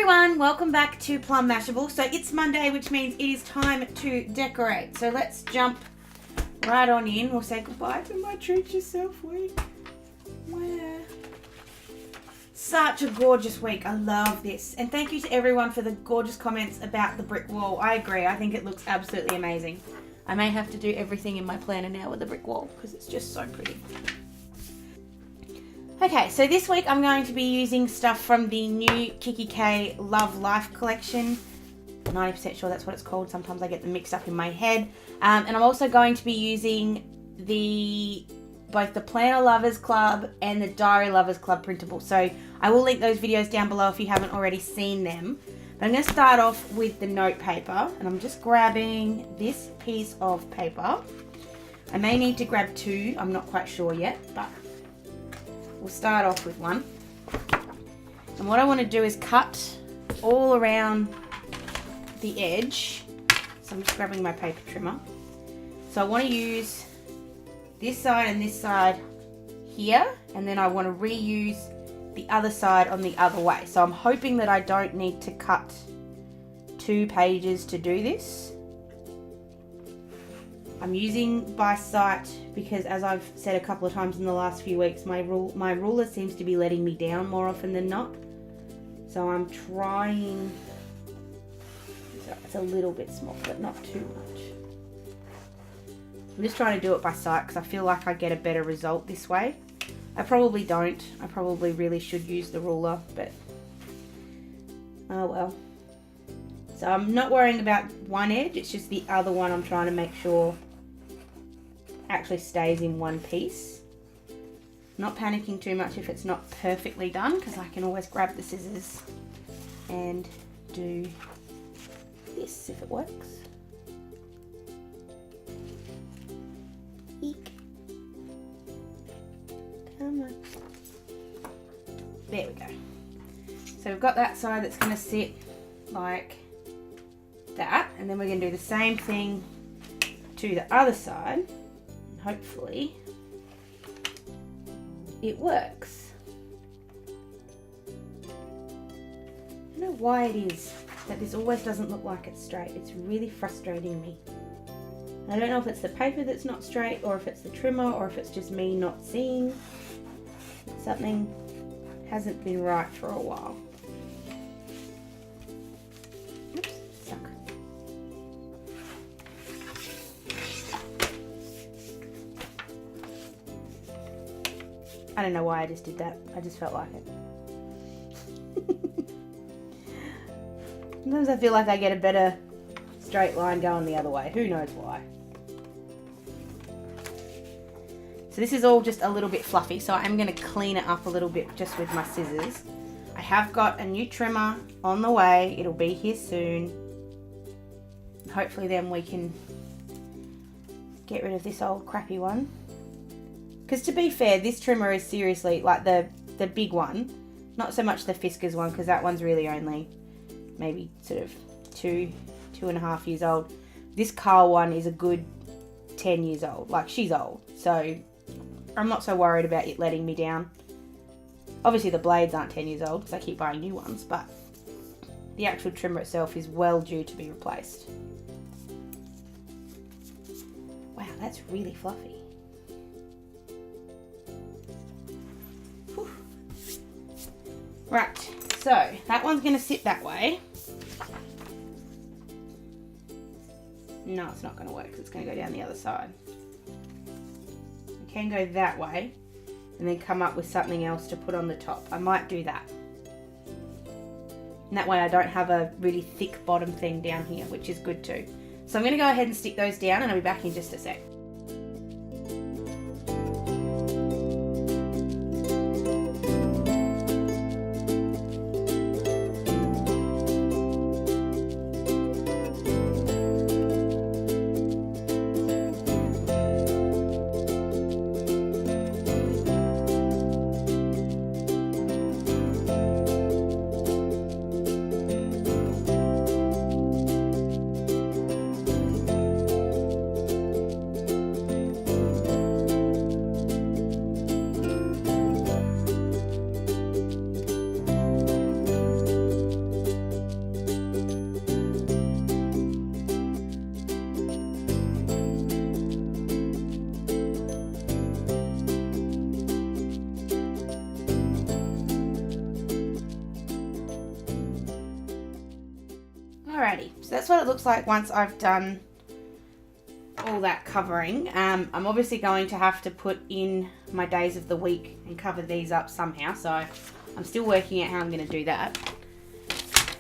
everyone, welcome back to Plum Mashable. So it's Monday, which means it is time to decorate. So let's jump right on in. We'll say goodbye to my treat yourself week. Wow. Such a gorgeous week. I love this. And thank you to everyone for the gorgeous comments about the brick wall. I agree. I think it looks absolutely amazing. I may have to do everything in my planner now with the brick wall because it's just so pretty. Okay, so this week I'm going to be using stuff from the new Kikki.k Love Life collection. 90% sure that's what it's called. Sometimes I get them mixed up in my head. And I'm also going to be using both the Planner Lovers Club and the Diary Lovers Club printable. So I will link those videos down below if you haven't already seen them. But I'm going to start off with the note paper, and I'm just grabbing this piece of paper. I may need to grab two, I'm not quite sure yet, but we'll start off with one. And what I want to do is cut all around the edge. So I'm just grabbing my paper trimmer. So I want to use this side and this side here, and then I want to reuse the other side on the other way. So I'm hoping that I don't need to cut 2 pages to do this. I'm using by sight because, as I've said a couple of times in the last few weeks, my ruler seems to be letting me down more often than not. So I'm trying, so it's a little bit small, but not too much. I'm just trying to do it by sight because I feel like I get a better result this way. I probably don't. I probably really should use the ruler, but oh well. So I'm not worrying about one edge, it's just the other one I'm trying to make sure actually stays in one piece. Not panicking too much if it's not perfectly done, because I can always grab the scissors and do this if it works. Eek. Come on. There we go. So we've got that side that's going to sit like that, and then we're going to do the same thing to the other side. Hopefully it works. I don't know why it is that this always doesn't look like it's straight. It's really frustrating me. I don't know if it's the paper that's not straight, or if it's the trimmer, or if it's just me not seeing. Something hasn't been right for a while. Oops, stuck. I don't know why I just did that. I just felt like it. Sometimes I feel like I get a better straight line going the other way. Who knows why? So this is all just a little bit fluffy, so I'm going to clean it up a little bit just with my scissors. I have got a new trimmer on the way. It'll be here soon. Hopefully then we can get rid of this old crappy one. Because to be fair, this trimmer is seriously like the big one. Not so much the Fiskars one, because that one's really only maybe sort of 2.5 years old. This Carl one is a good 10 years old. Like, she's old. So I'm not so worried about it letting me down. Obviously the blades aren't 10 years old because I keep buying new ones, but the actual trimmer itself is well due to be replaced. Wow, that's really fluffy. Whew. Right, so that one's going to sit that way. No, it's not going to work because it's going to go down the other side. Can go that way and then come up with something else to put on the top. I might do that. And that way I don't have a really thick bottom thing down here, which is good too. So I'm going to go ahead and stick those down, and I'll be back in just a sec. that's what it looks like once I've done all that covering. I'm obviously going to have to put in my days of the week and cover these up somehow, so I'm still working out how I'm going to do that.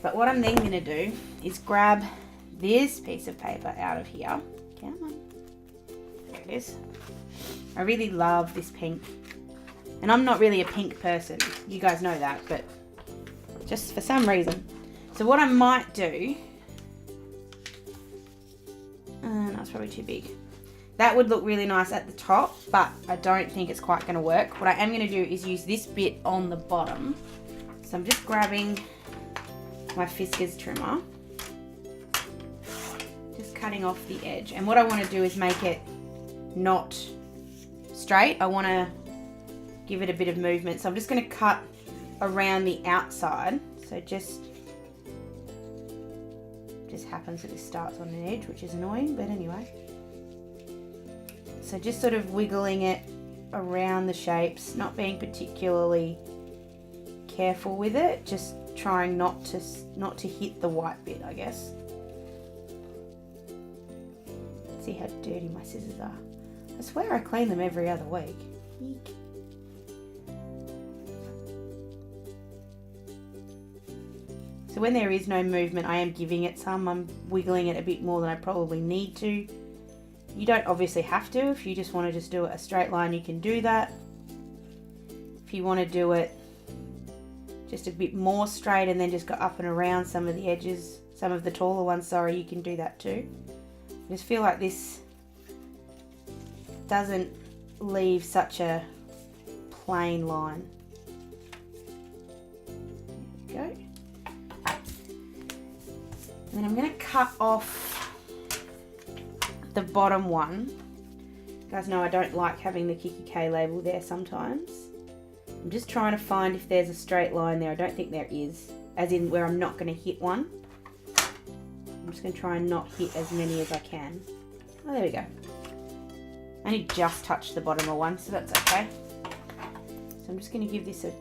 But what I'm then going to do is grab this piece of paper out of here. Come on. There it is. I really love this pink. And I'm not really a pink person. You guys know that, but just for some reason. So what I might do... no, it's probably too big. That would look really nice at the top, but I don't think it's quite going to work. What I am going to do is use this bit on the bottom. So I'm just grabbing my Fiskars trimmer. Just cutting off the edge. And what I want to do is make it not straight. I want to give it a bit of movement. So I'm just going to cut around the outside. So just happens that this starts on an edge, which is annoying, but anyway. So just sort of wiggling it around the shapes, not being particularly careful with it, just trying not to hit the white bit, I guess. See how dirty my scissors are. I swear I clean them every other week. Eek. So when there is no movement, I am giving it some. I'm wiggling it a bit more than I probably need to. You don't obviously have to. If you just want to just do it a straight line, you can do that. If you want to do it just a bit more straight and then just go up and around some of the edges, some of the taller ones, sorry, you can do that too. I just feel like this doesn't leave such a plain line. There we go. And then I'm going to cut off the bottom one. You guys know I don't like having the Kikki.k label there sometimes. I'm just trying to find if there's a straight line there. I don't think there is, as in where I'm not going to hit one. I'm just going to try and not hit as many as I can. Oh, there we go. I only just touched the bottom of one, so that's okay. So I'm just going to give this a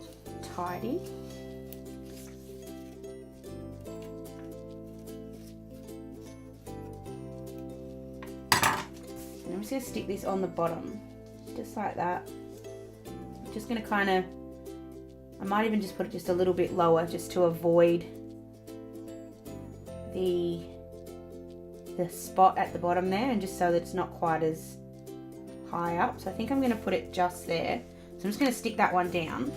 tidy. I'm just going to stick this on the bottom, just like that. I'm just going to kind of, I might even just put it just a little bit lower just to avoid the spot at the bottom there, and just so that it's not quite as high up. So I think I'm going to put it just there. So I'm just going to stick that one down.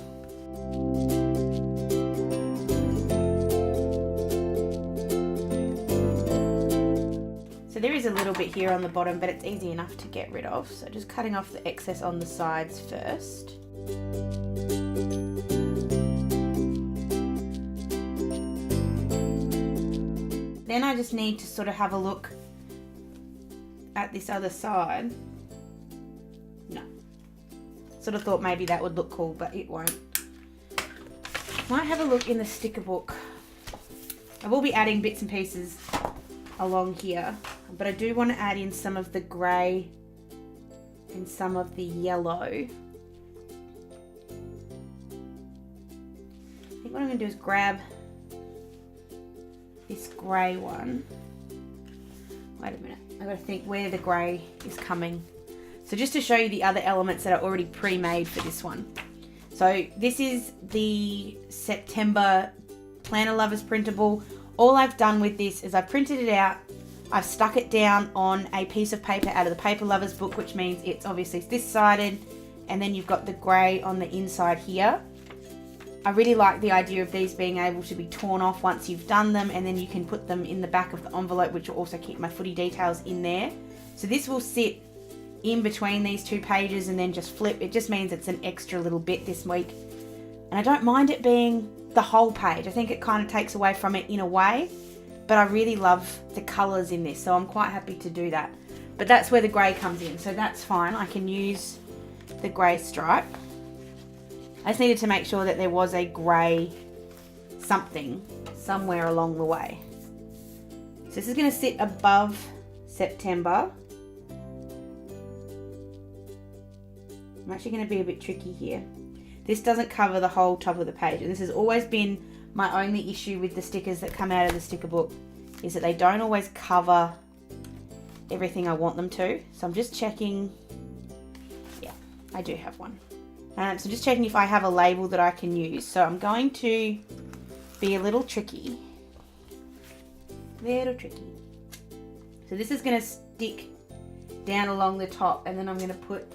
So there is a little bit here on the bottom, but it's easy enough to get rid of. So just cutting off the excess on the sides first. Then I just need to sort of have a look at this other side. No. Sort of thought maybe that would look cool, but it won't. Might have a look in the sticker book. I will be adding bits and pieces along here, but I do want to add in some of the grey and some of the yellow. I think what I'm going to do is grab this grey one. Wait a minute, I've got to think where the grey is coming. So just to show you the other elements that are already pre-made for this one. So this is the September Planner Lovers printable. All I've done with this is I've printed it out, I've stuck it down on a piece of paper out of the Paper Lovers book, which means it's obviously this sided, and then you've got the grey on the inside here. I really like the idea of these being able to be torn off once you've done them, and then you can put them in the back of the envelope, which will also keep my footy details in there. So this will sit in between these two pages and then just flip. It just means it's an extra little bit this week. And I don't mind it being the whole page. I think it kind of takes away from it in a way, but I really love the colours in this, so I'm quite happy to do that. But that's where the grey comes in, so that's fine. I can use the grey stripe. I just needed to make sure that there was a grey something somewhere along the way. So this is going to sit above September. I'm actually going to be a bit tricky here. This doesn't cover the whole top of the page, and this has always been my only issue with the stickers that come out of the sticker book, is that they don't always cover everything I want them to. So I'm just checking. Yeah, I do have one. So just checking if I have a label that I can use. So I'm going to be a little tricky. Little tricky. So this is going to stick down along the top, and then I'm going to put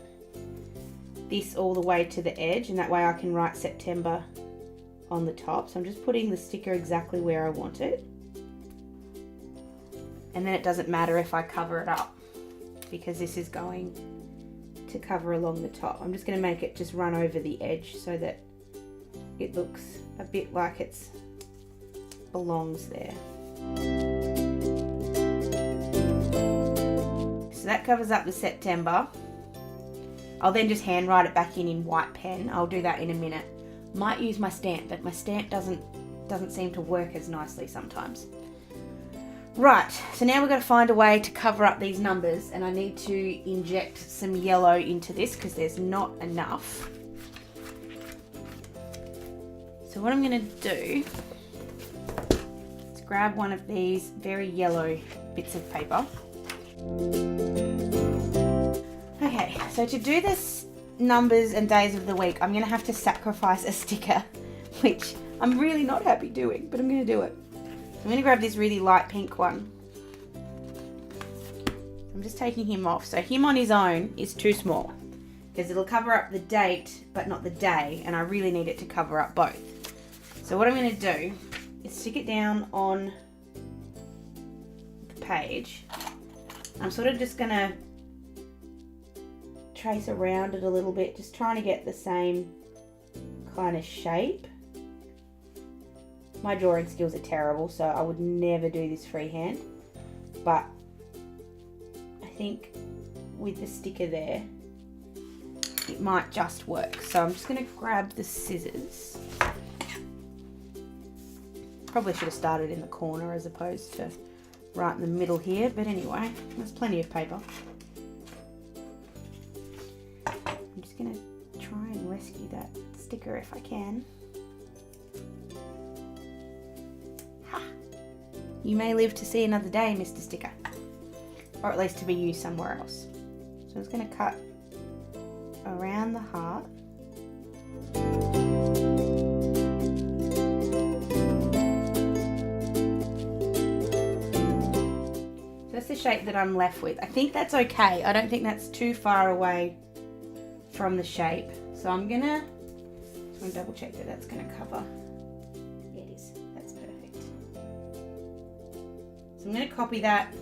this all the way to the edge, and that way I can write September on the top. So I'm just putting the sticker exactly where I want it. And then it doesn't matter if I cover it up, because this is going to cover along the top. I'm just going to make it just run over the edge so that it looks a bit like it's belongs there. So that covers up the September. I'll then just hand write it back in white pen. I'll do that in a minute. Might use my stamp, but my stamp doesn't seem to work as nicely sometimes. Right, so now we've got to find a way to cover up these numbers, and I need to inject some yellow into this because there's not enough. So what I'm going to do is grab one of these very yellow bits of paper. Okay, so to do this numbers and days of the week, I'm going to have to sacrifice a sticker, which I'm really not happy doing, but I'm going to do it. I'm going to grab this really light pink one. I'm just taking him off. So him on his own is too small because it'll cover up the date but not the day, and I really need it to cover up both. So what I'm going to do is stick it down on the page. I'm sort of just going to trace around it a little bit, just trying to get the same kind of shape. My drawing skills are terrible, so I would never do this freehand, but I think with the sticker there, it might just work. So I'm just going to grab the scissors. Probably should have started in the corner as opposed to right in the middle here, but anyway, there's plenty of paper. I'm just going to try and rescue that sticker if I can. You may live to see another day, Mr. Sticker. Or at least to be used somewhere else. So I'm just going to cut around the heart. So that's the shape that I'm left with. I think that's okay. I don't think that's too far away from the shape. So I'm going to double check that that's going to cover. Yeah, it is. That's perfect. So I'm going to copy that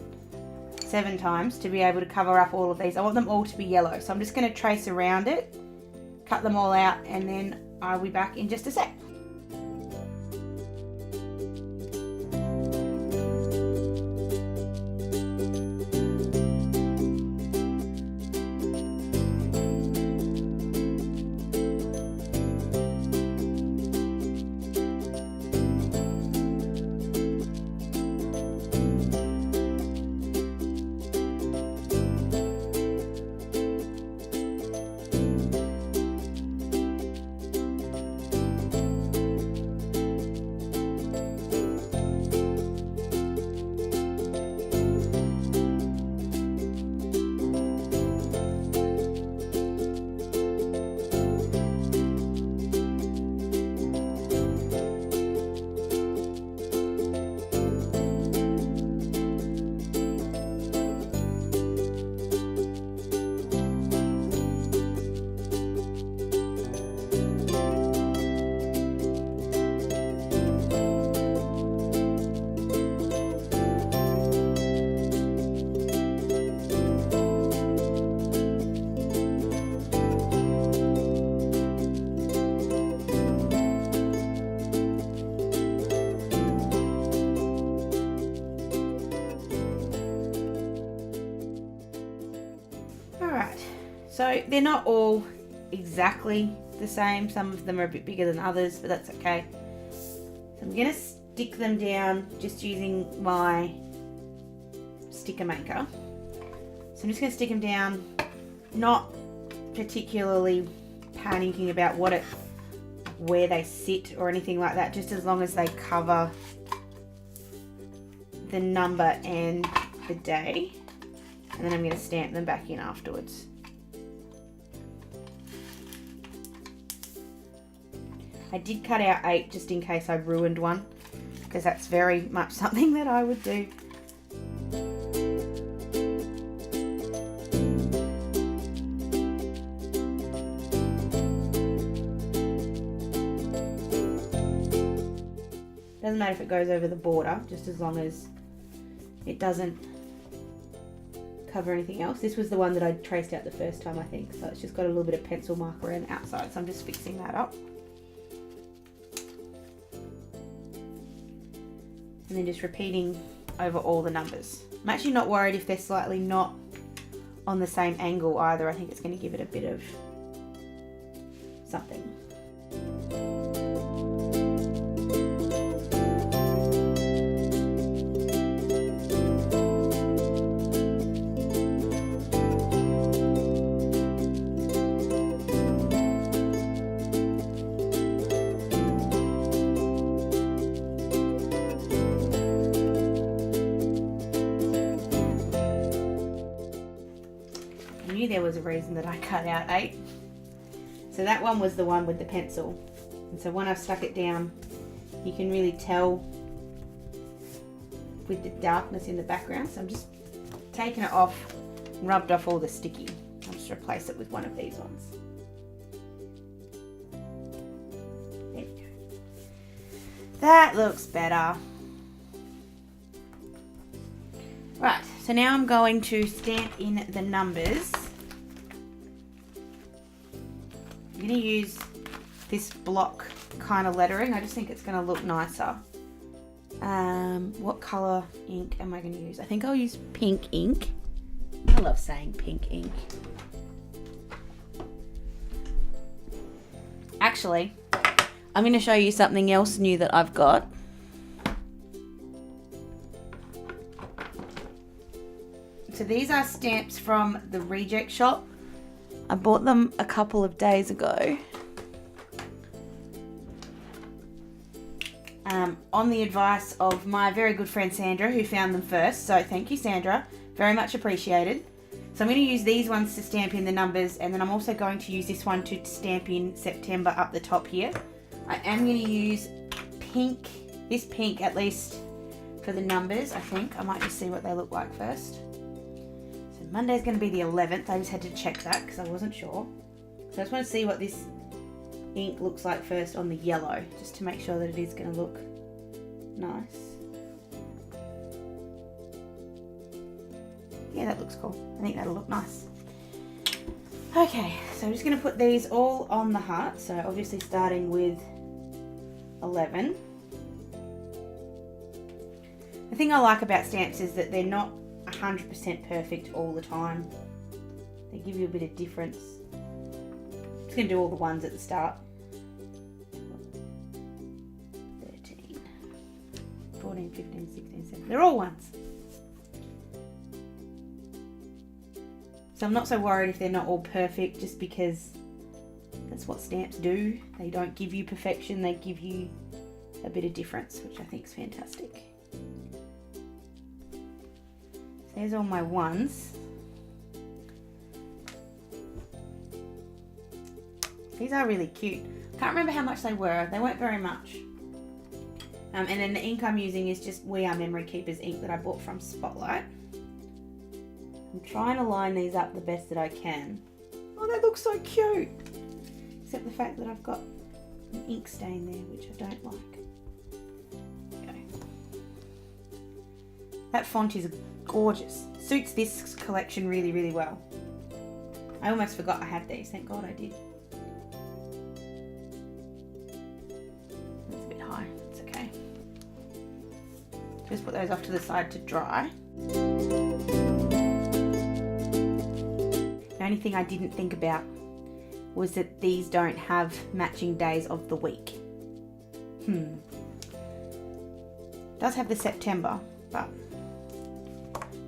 7 times to be able to cover up all of these. I want them all to be yellow. So I'm just going to trace around it, cut them all out, and then I'll be back in just a sec. So they're not all exactly the same. Some of them are a bit bigger than others, but that's okay. So I'm going to stick them down just using my sticker maker. So I'm just going to stick them down, not particularly panicking about where they sit or anything like that, just as long as they cover the number and the day, and then I'm going to stamp them back in afterwards. I did cut out 8 just in case I ruined one, because that's very much something that I would do. Doesn't matter if it goes over the border, just as long as it doesn't cover anything else. This was the one that I traced out the first time, I think, so it's just got a little bit of pencil mark around the outside, so I'm just fixing that up. And then just repeating over all the numbers. I'm actually not worried if they're slightly not on the same angle either. I think it's going to give it a bit of something. There was a reason that I cut out 8. So that one was the one with the pencil, and so when I've stuck it down, you can really tell with the darkness in the background. So I'm just taking it off and rubbed off all the sticky. I'll just replace it with one of these ones. There we go. That looks better. Right, so now I'm going to stamp in the numbers. I'm going to use this block kind of lettering. I just think it's going to look nicer. What colour ink am I going to use? I think I'll use pink ink. I love saying pink ink. Actually, I'm going to show you something else new that I've got. So these are stamps from the Reject Shop. I bought them a couple of days ago. On the advice of my very good friend Sandra, who found them first. So thank you, Sandra. Very much appreciated. So I'm going to use these ones to stamp in the numbers, and then I'm also going to use this one to stamp in September up the top here. I am going to use pink, this pink at least for the numbers, I think. I might just see what they look like first. Monday's going to be the 11th. I just had to check that because I wasn't sure. So I just want to see what this ink looks like first on the yellow, just to make sure that it is going to look nice. Yeah, that looks cool. I think that'll look nice. Okay, so I'm just going to put these all on the heart. So obviously starting with 11. The thing I like about stamps is that they're not 100% perfect all the time. They give you a bit of difference. I'm just going to do all the ones at the start. 13, 14, 15, 16, 17. They're all ones. So I'm not so worried if they're not all perfect, just because that's what stamps do. They don't give you perfection, they give you a bit of difference, which I think is fantastic. There's all my ones. These are really cute. Can't remember how much they were. They weren't very much. And then the ink I'm using is just We Are Memory Keepers ink that I bought from Spotlight. I'm trying to line these up the best that I can. Oh, they look so cute. Except the fact that I've got an ink stain there, which I don't like. Okay. That font is gorgeous. Suits this collection really, really well. I almost forgot I had these. Thank God I did. It's a bit high. It's okay. Just put those off to the side to dry. The only thing I didn't think about was that these don't have matching days of the week. It does have the September, but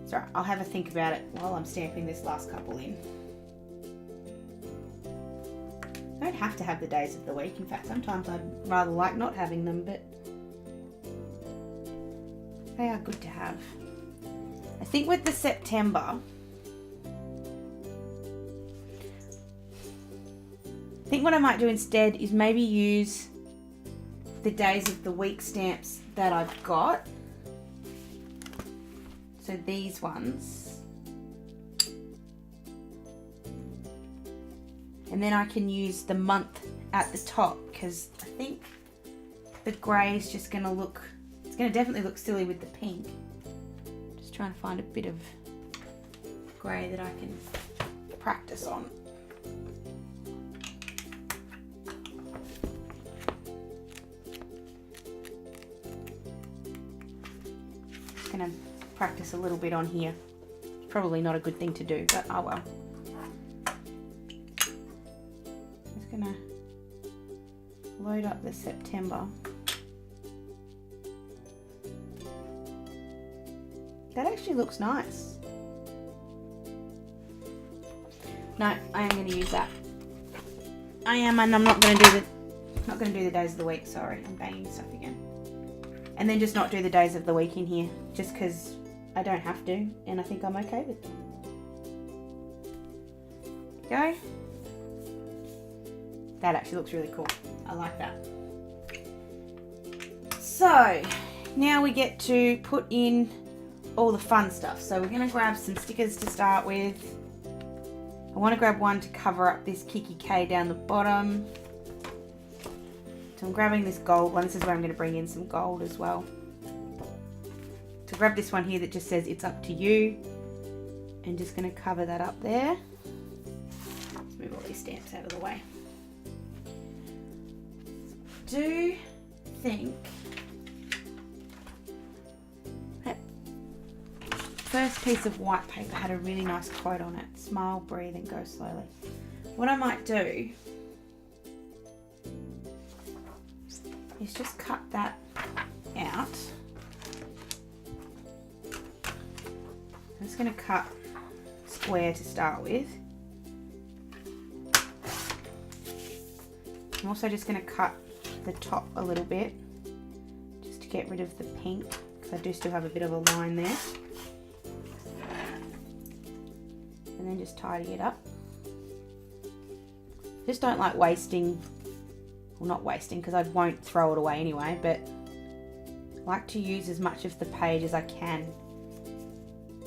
it's alright. I'll have a think about it while I'm stamping this last couple in. I don't have to have the days of the week. In fact, sometimes I'd rather like not having them, but They are good to have. I think with the September, I think what I might do instead is maybe use the days of the week stamps that I've got. So these ones. And then I can use the month at the top, because I think the grey is just going to look, it's going to definitely look silly with the pink. Just trying to find a bit of grey that I can practice on. Just going to practice a little bit on here. Probably not a good thing to do, but oh well. Just going to load up the September. That actually looks nice. No, I am going to use that. I am, and I'm not going to do the days of the week. Sorry, I'm banging stuff again. And then just not do the days of the week in here, just because I don't have to, and I think I'm okay with them. Go. That actually looks really cool. I like that. So now we get to put in all the fun stuff. So we're going to grab some stickers to start with. I want to grab one to cover up this Kikki.k down the bottom. So I'm grabbing this gold one. This is where I'm going to bring in some gold as well. So grab this one here that just says it's up to you. And just going to cover that up there. Let's move all these stamps out of the way. Do think that first piece of white paper had a really nice quote on it. Smile, breathe, and go slowly. What I might do is just cut that out. I'm just going to cut square to start with. I'm also just going to cut the top a little bit just to get rid of the pink, because I do still have a bit of a line there. And then just tidy it up. Just don't like wasting, well, not wasting, because I won't throw it away anyway, but I like to use as much of the page as I can.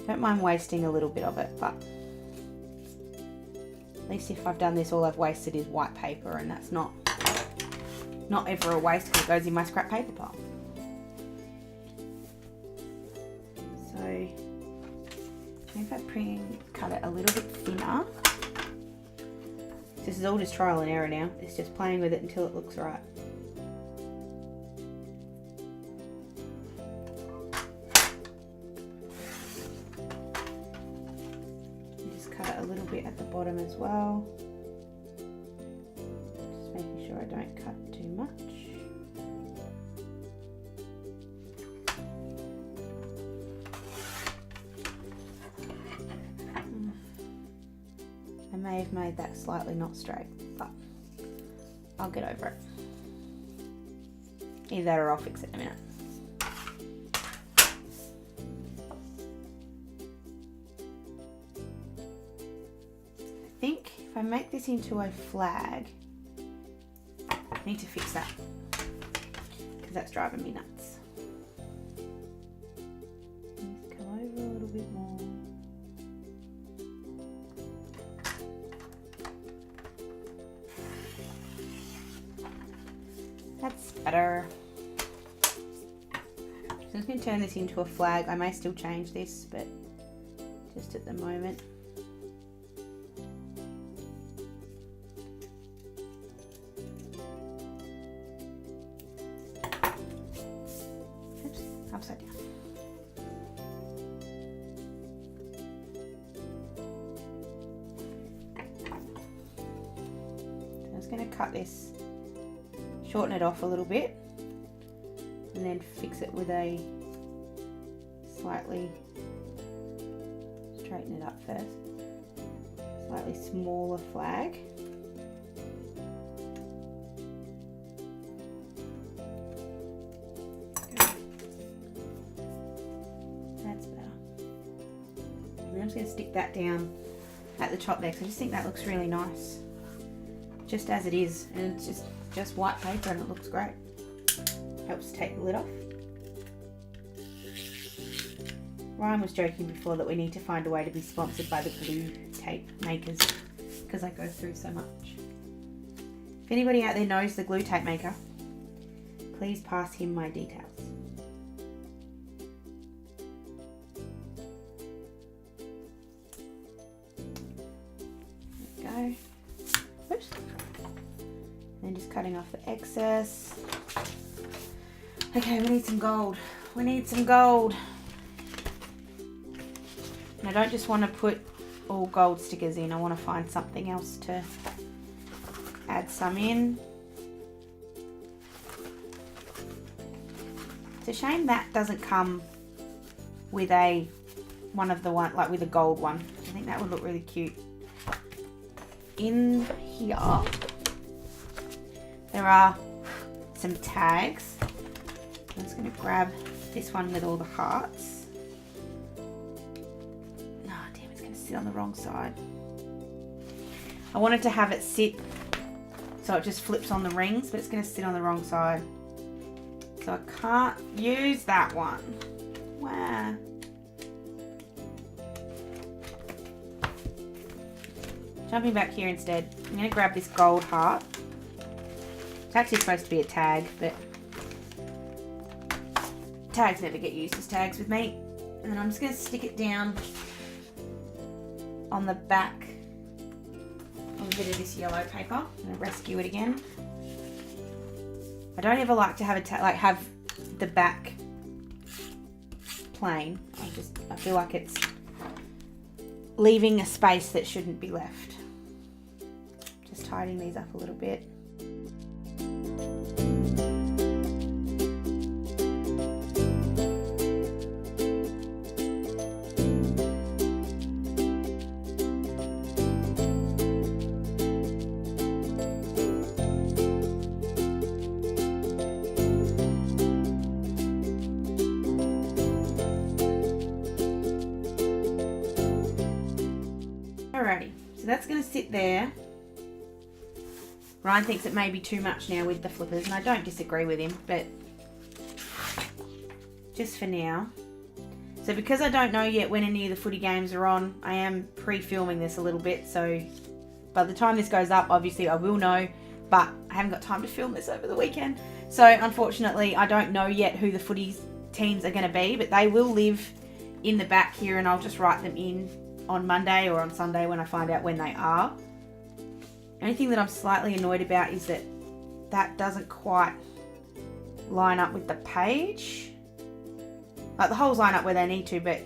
Don't mind wasting a little bit of it, but at least if I've done this, all I've wasted is white paper, and that's not ever a waste because it goes in my scrap paper pile. So if I cut it a little bit thinner. This is all just trial and error now. It's just playing with it until it looks right. Just cut it a little bit at the bottom as well. Just making sure I don't cut too much. I may have made that slightly not straight, but I'll get over it. Either that or I'll fix it in a minute. I think if I make this into a flag, I need to fix that because that's driving me nuts. Just come over a little bit more. That's better. So I'm just going to turn this into a flag. I may still change this, but just at the moment. Oops, upside down. So I'm just going to cut this, shorten it off a little bit, and then fix it with a slightly, straighten it up first, slightly smaller flag. just going to stick that down at the top there because I just think that looks really nice. Just as it is, and it's just white paper and it looks great. Helps take the lid off. Ryan was joking before that we need to find a way to be sponsored by the glue tape makers because I go through so much. If anybody out there knows the glue tape maker, please pass him my details. There we go. Oops. And just cutting off the excess. Okay, we need some gold. We need some gold. And I don't just want to put all gold stickers in. I want to find something else to add some in. It's a shame that doesn't come with with a gold one. I think that would look really cute. In here, there are some tags. I'm just going to grab this one with all the hearts. Oh damn, it's going to sit on the wrong side. I wanted to have it sit so it just flips on the rings, but it's going to sit on the wrong side. So I can't use that one. Wow. Jumping back here instead, I'm going to grab this gold heart. It's actually supposed to be a tag, but tags never get used as tags with me. And I'm just going to stick it down on the back of a bit of this yellow paper. I'm going to rescue it again. I don't ever like to have have the back plain. I feel like it's leaving a space that shouldn't be left. Just tidying these up a little bit. Alrighty, so that's going to sit there. Ryan thinks it may be too much now with the flippers, and I don't disagree with him, but just for now. So because I don't know yet when any of the footy games are on, I am pre-filming this a little bit, so by the time this goes up, obviously I will know, but I haven't got time to film this over the weekend. So unfortunately, I don't know yet who the footy teams are going to be, but they will live in the back here, and I'll just write them in on Monday or on Sunday when I find out when they are. The only thing that I'm slightly annoyed about is that that doesn't quite line up with the page. Like the holes line up where they need to, but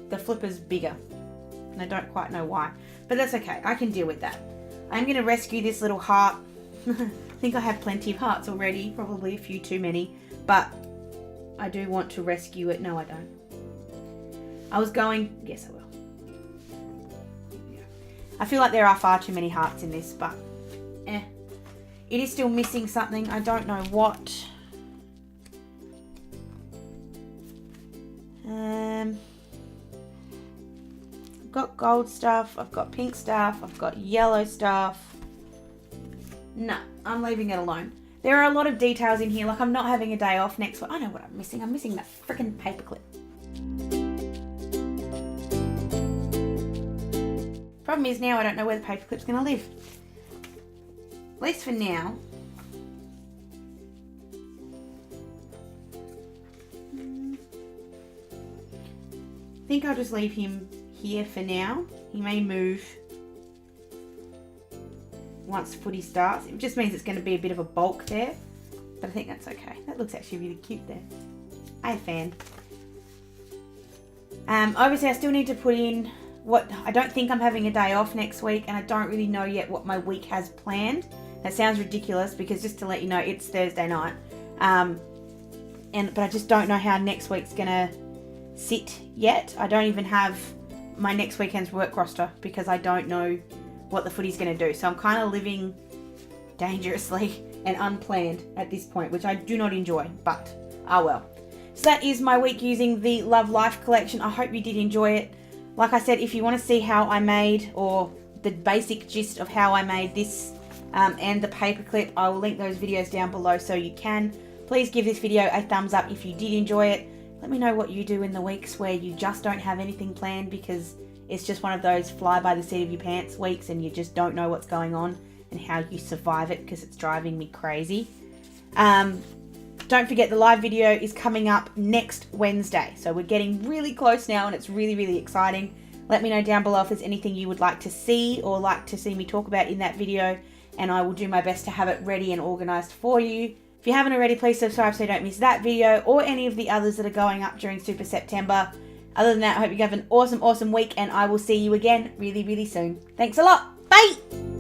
the flipper's bigger. And I don't quite know why. But that's okay, I can deal with that. I'm going to rescue this little heart. I think I have plenty of hearts already, probably a few too many. But I do want to rescue it. No, I don't. I was going, yes I will. I feel like there are far too many hearts in this, but it is still missing something. I don't know what. I've got gold stuff, I've got pink stuff, I've got yellow stuff. No, I'm leaving it alone. There are a lot of details in here, like I'm not having a day off next week. I know what I'm missing. I'm missing that freaking paperclip. Problem is now I don't know where the paperclip's going to live. At least for now. I think I'll just leave him here for now. He may move once footy starts. It just means it's going to be a bit of a bulk there. But I think that's okay. That looks actually really cute there. I'm a fan. Obviously I still need to put in I don't think I'm having a day off next week, and I don't really know yet what my week has planned. That sounds ridiculous because just to let you know, it's Thursday night. But I just don't know how next week's gonna sit yet. I don't even have my next weekend's work roster because I don't know what the footy's gonna do. So I'm kind of living dangerously and unplanned at this point, which I do not enjoy, but well. So that is my week using the Love Life collection. I hope you did enjoy it. Like I said, if you want to see how I made, or the basic gist of how I made this and the paperclip, I will link those videos down below so you can. Please give this video a thumbs up if you did enjoy it. Let me know what you do in the weeks where you just don't have anything planned, because it's just one of those fly by the seat of your pants weeks and you just don't know what's going on and how you survive it, because it's driving me crazy. Don't forget, the live video is coming up next Wednesday. So we're getting really close now and it's really, really exciting. Let me know down below if there's anything you would like to see or like to see me talk about in that video, and I will do my best to have it ready and organized for you. If you haven't already, please subscribe so you don't miss that video or any of the others that are going up during Super September. Other than that, I hope you have an awesome, awesome week, and I will see you again really, really soon. Thanks a lot. Bye!